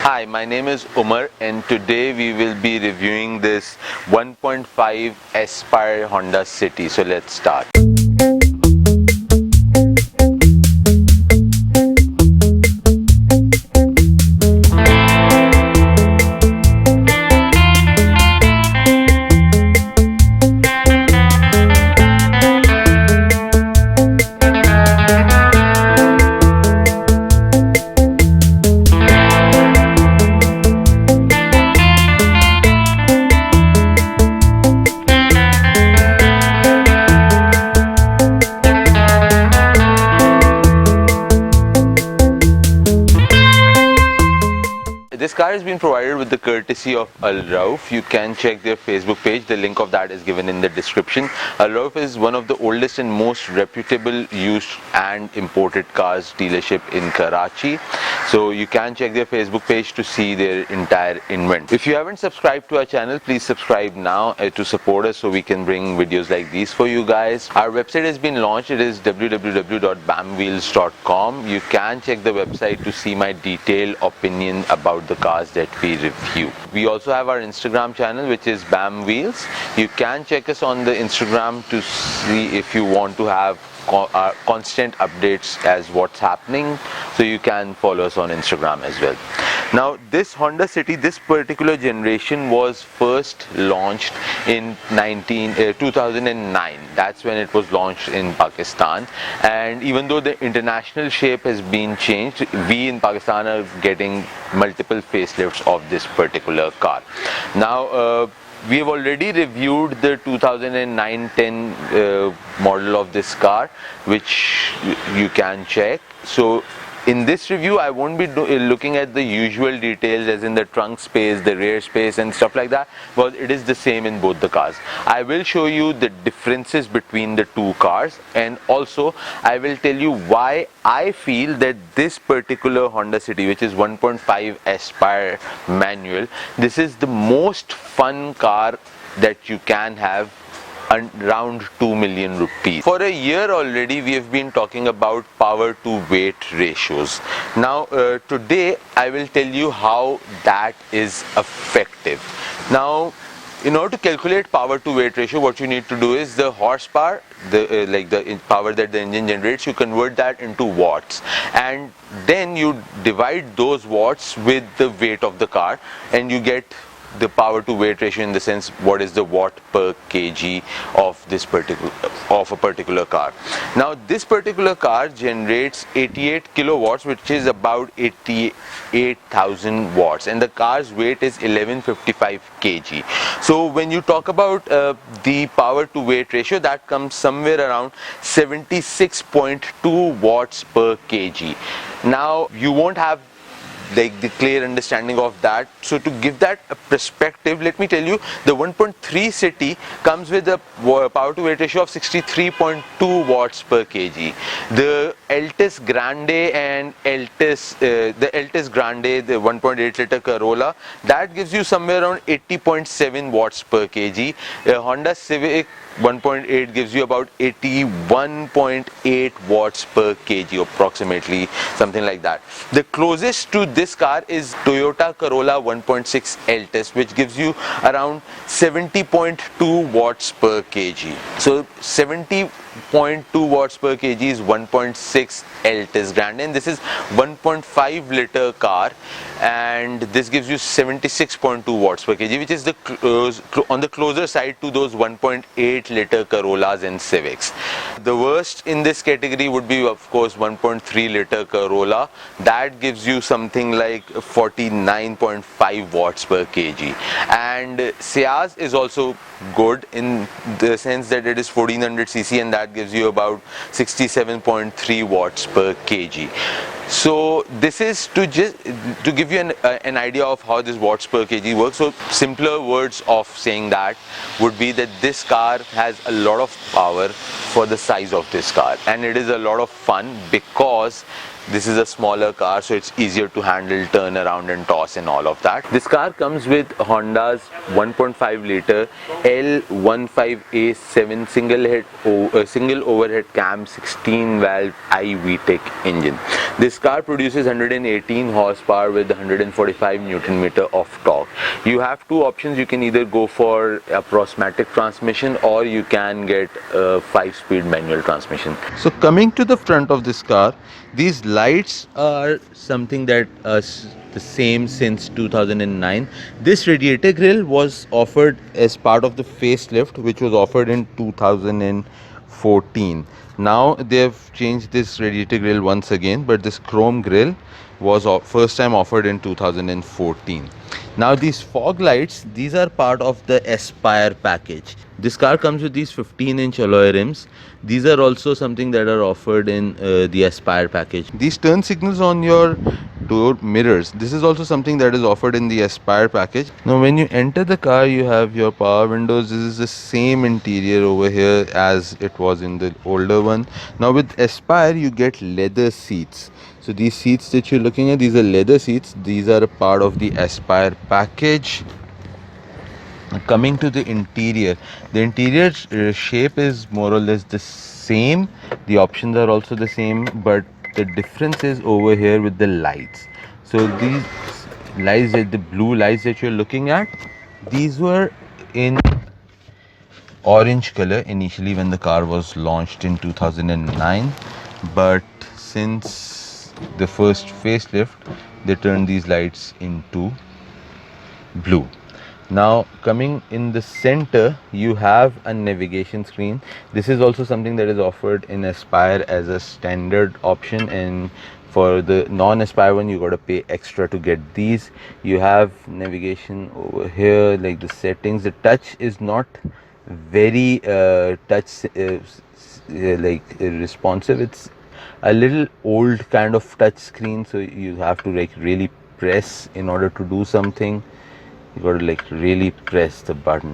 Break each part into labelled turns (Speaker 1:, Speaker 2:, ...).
Speaker 1: Hi, my name is Umar and today we will be reviewing this 1.5 Aspire Honda City. So let's start. This car has been provided with the courtesy of Al Rauf. You can check their Facebook page. The link of that is given in the description. Al Rauf is one of the oldest and most reputable used and imported cars dealership in Karachi. So you can check their Facebook page to see their entire inventory. If you haven't subscribed to our channel, please subscribe now to support us so we can bring videos like these for you guys. Our website has been launched. It is www.bamwheels.com. You can check the website to see my detailed opinion about the cars that we review. We also have our Instagram channel, which is Bamwheels. You can check us on the Instagram to see if you want to have constant updates as what's happening, so you can follow us on Instagram as well. Now this Honda City, this particular generation, was first launched in 2009. That's when it was launched in Pakistan, and even though the international shape has been changed, we in Pakistan are getting multiple facelifts of this particular car. Now we have already reviewed the 2009-10 model of this car, which you can check. So in this review I won't be looking at the usual details as in the trunk space, the rear space and stuff like that, because it is the same in both the cars. I will show you the differences between the two cars, and also I will tell you why I feel that this particular Honda City, which is 1.5 Aspire manual, this is the most fun car that you can have around 2 million rupees. For a year already we have been talking about power to weight ratios. Now today I will tell you how that is effective. Now in order to calculate power to weight ratio, what you need to do is the horsepower, the power that the engine generates, you convert that into watts, and then you divide those watts with the weight of the car, and you get the power to weight ratio, in the sense what is the watt per kg of a particular car. Now this particular car generates 88 kilowatts, which is about 88,000 watts, and the car's weight is 1155 kg. So when you talk about the power to weight ratio, that comes somewhere around 76.2 watts per kg. Now you won't have like the clear understanding of that, so to give that a perspective, let me tell you the 1.3 City comes with a power to weight ratio of 63.2 watts per kg. The Altis Grande and the Altis Grande, the 1.8 liter Corolla, that gives you somewhere around 80.7 watts per kg. Honda Civic 1.8 gives you about 81.8 watts per kg, approximately, something like that. The closest to this car is Toyota Corolla 1.6 Altis, which gives you around 70.2 watts per kg. So 70.2 watts per kg is 1.6 Altis Grande, and this is 1.5 liter car, and this gives you 76.2 watts per kg, which is the on the closer side to those 1.8 liter Corollas and Civics. The worst in this category would be, of course, 1.3 liter Corolla. That gives you something like 49.5 watts per kg, and Ciaz is also good in the sense that it is 1400cc, and that gives you about 67.3 watts per kg. So this is to give you an idea of how this watts per kg works. So simpler words of saying that would be that this car has a lot of power for the size of this car, and it is a lot of fun because this is a smaller car, so it's easier to handle, turn around and toss and all of that. This car comes with Honda's 1.5 liter L15A7 single overhead cam 16 valve iVTEC engine. This car produces 118 horsepower with 145 Newton meter of torque. You have two options. You can either go for a Prosmatic transmission, or you can get a 5-speed manual transmission. So coming to the front of this car, these lights are something that the same since 2009. This radiator grille was offered as part of the facelift, which was offered in 2014. Now they have changed this radiator grille once again, but this chrome grille was first time offered in 2014. Now these fog lights, these are part of the Aspire package. This car comes with these 15-inch alloy rims. These are also something that are offered in the Aspire package. These turn signals on your door mirrors, this is also something that is offered in the Aspire package. Now when you enter the car, you have your power windows. This is the same interior over here as it was in the older one. Now with Aspire, you get leather seats. So these seats that you're looking at, these are leather seats. These are a part of the Aspire package. Coming to the interior shape is more or less the same. The options are also the same, but the difference is over here with the lights. So these lights, the blue lights that you're looking at, these were in orange color initially when the car was launched in 2009, but since the first facelift, they turned these lights into blue. Now coming in the center, you have a navigation screen. This is also something that is offered in Aspire as a standard option, and for the non-Aspire one, you got to pay extra to get these. You have navigation over here, like the settings. The touch is not very responsive. It's a little old kind of touch screen, so you have to like really press in order to do something. You got to like really press the button.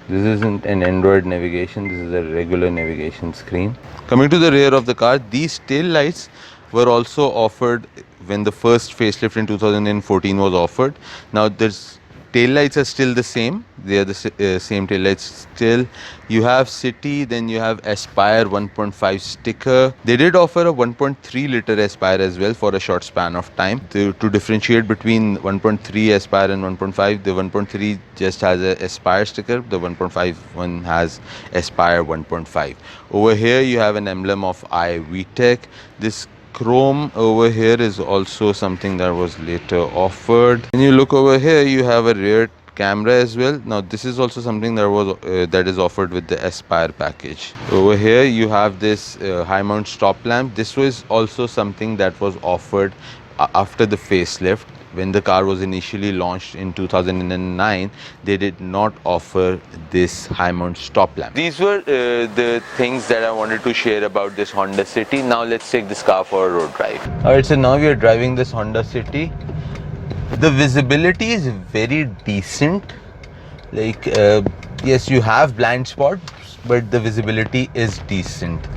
Speaker 1: This isn't an Android navigation, this is a regular navigation screen. Coming to the rear of the car, these tail lights were also offered when the first facelift in 2014 was offered. Now there's tail lights are still the same. They are the same tail lights still. You have City, then you have Aspire 1.5 sticker. They did offer a 1.3 liter Aspire as well for a short span of time. To differentiate between 1.3 Aspire and 1.5, the 1.3 just has a Aspire sticker. The 1.5 one has Aspire 1.5. Over here you have an emblem of iVTEC. This chrome over here is also something that was later offered. When you look over here, you have a rear camera as well. Now this is also something that was that is offered with the Aspire package. Over here you have this high mount stop lamp. This was also something that was offered after the facelift. When the car was initially launched in 2009, they did not offer this high mount stop lamp. These were the things that I wanted to share about this Honda City. Now let's take this car for a road drive. Alright, so now we are driving this Honda City. The visibility is very decent. Like yes, you have blind spots, but the visibility is decent.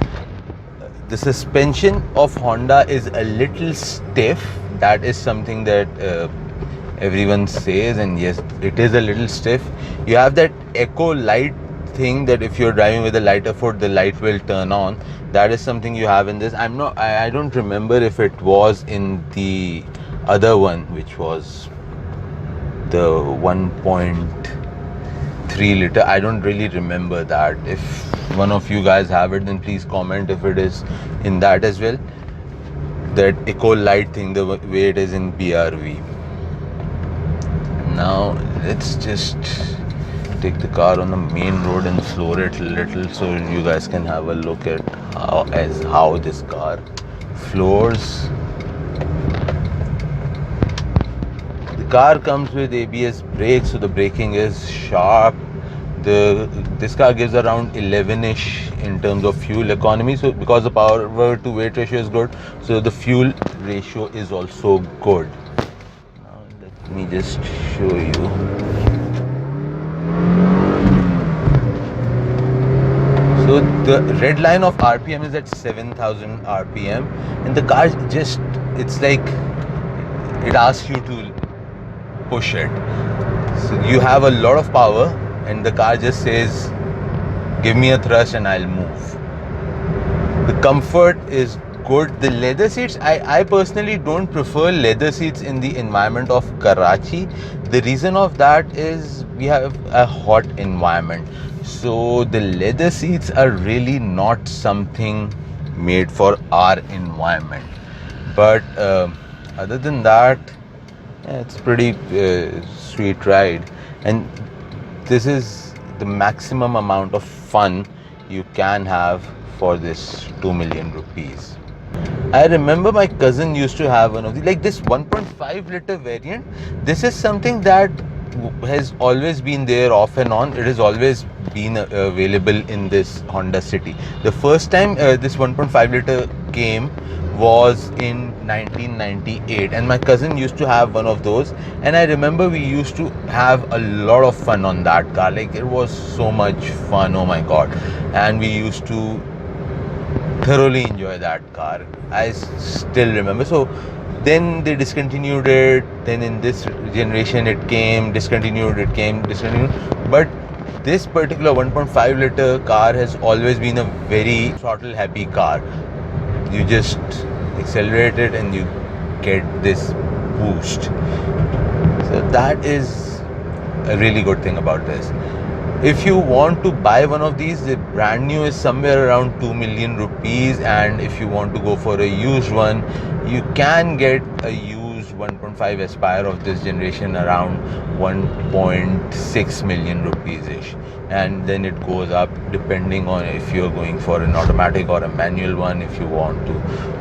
Speaker 1: The suspension of Honda is a little stiff. That is something that everyone says, and yes, it is a little stiff. You have that echo light thing that if you're driving with a lighter foot, the light will turn on. That is something you have in this. I don't remember if it was in the other one, which was the 1.3 liter. I don't really remember that. If one of you guys have it, then please comment if it is in that as well. That echo light thing, the way it is in BRV. Now let's just take the car on the main road and floor it a little so you guys can have a look at how this car floors. The car comes with ABS brakes, so the braking is sharp. This car gives around 11ish in terms of fuel economy, so because the power to weight ratio is good, so the fuel ratio is also good. Now let me just show you. So the red line of RPM is at 7,000 RPM, and the car just, it's like it asks you to push it. So you have a lot of power, and the car just says, give me a thrust and I'll move. The comfort is good. The leather seats, I personally don't prefer leather seats in the environment of Karachi. The reason of that is we have a hot environment, so the leather seats are really not something made for our environment. But other than that, yeah, it's pretty sweet ride, and this is the maximum amount of fun you can have for this 2 million rupees. I remember my cousin used to have one of these, like this 1.5 liter variant. This is something that has always been there off and on. It has always been available in this Honda City. The first time this 1.5 liter came was in 1998, and my cousin used to have one of those, and I remember we used to have a lot of fun on that car. Like, it was so much fun, oh my god. And we used to thoroughly enjoy that car. I still remember. So then they discontinued it. Then in this generation it came, discontinued, it came, discontinued. But this particular 1.5 liter car has always been a very throttle happy car. You just accelerate it and you get this boost. So that is a really good thing about this. If you want to buy one of these, the brand new is somewhere around 2 million rupees, and if you want to go for a used one, you can get a used 1.5 Aspire of this generation around 1.6 million rupees ish, and then it goes up depending on if you're going for an automatic or a manual one. If you want to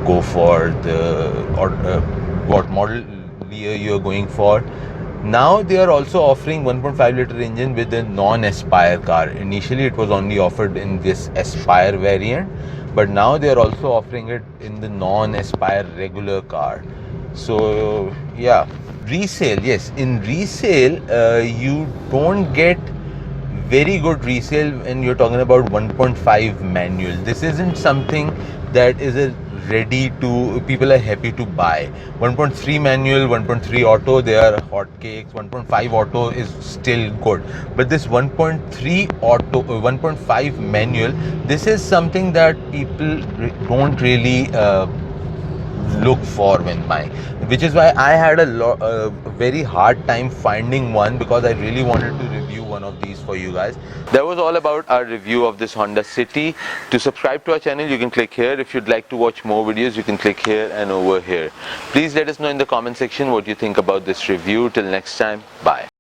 Speaker 1: go for the what model year you're going for. Now they are also offering 1.5 liter engine with a non-Aspire car. Initially it was only offered in this Aspire variant, but now they are also offering it in the non-Aspire regular car. So yeah, resale, yes, in resale you don't get very good resale when you're talking about 1.5 manual. This isn't something that is a ready to, people are happy to buy. 1.3 manual, 1.3 auto, they are hotcakes. 1.5 auto is still good, but this 1.3 auto, 1.5 manual, this is something that people don't really look for when buying, which is why I had a very hard time finding one, because I really wanted to review one of these for you guys. That was all about our review of this Honda City. To subscribe to our channel, you can click here. If you'd like to watch more videos, you can click here and over here. Please let us know in the comment section what you think about this review. Till next time, bye.